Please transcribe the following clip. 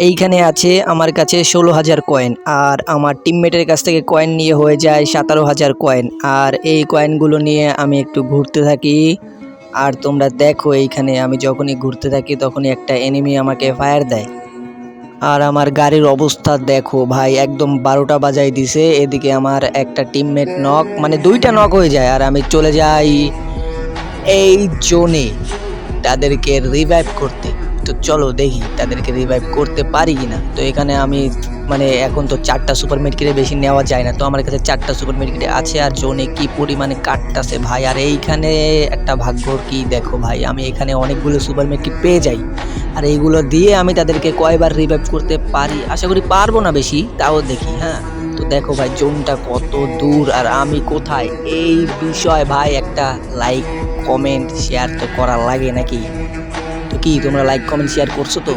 এইখানে আছে আমার কাছে ১৬,০০০ কয়েন, আর আমার টিমমেটের কাছ থেকে কয়েন নিয়ে হয়ে যায় ১৭,০০০ কয়েন। আর এই কয়েনগুলো নিয়ে আমি একটু ঘুরতে থাকি। আর তোমরা দেখো এইখানে আমি যখনই ঘুরতে থাকি তখনই একটা এনিমি আমাকে ফায়ার দেয়। আর আমার গাড়ির অবস্থা দেখো ভাই, একদম ১২টা বাজাই দিছে। এদিকে আমার একটা টিমমেট নক, মানে ২টা নক হয়ে যায়, আর আমি চলে যাই এই জোনে তাদেরকে রিভাইভ করতে। তো চলো দেখি তাদেরকে রিভাইভ করতে পারি কিনা। তো এখানে আমি মানে এখন তো 4টা সুপার মেডকিটে বেশি নেওয়া যায় না, তো আমার কাছে 4টা সুপার মেডকিট আছে। আর জোনে কি পরিমাণে কাটতাছে ভাই। আর এইখানে একটা ভাগ্যর কি দেখো ভাই, আমি এখানে অনেকগুলো সুপার মেডকিট পেয়ে যাই। আর এইগুলো দিয়ে আমি তাদেরকে কয়বার রিভাইভ করতে পারি, আশা করি পারবো না বেশি, তাও দেখি। হ্যাঁ, তো দেখো ভাই জোনটা কত দূর আর আমি কোথায়, এই বিষয় ভাই একটা লাইক কমেন্ট শেয়ার তো করা লাগে নাকি? তো কি তোমরা লাইক কমেন্ট শেয়ার করছো তো?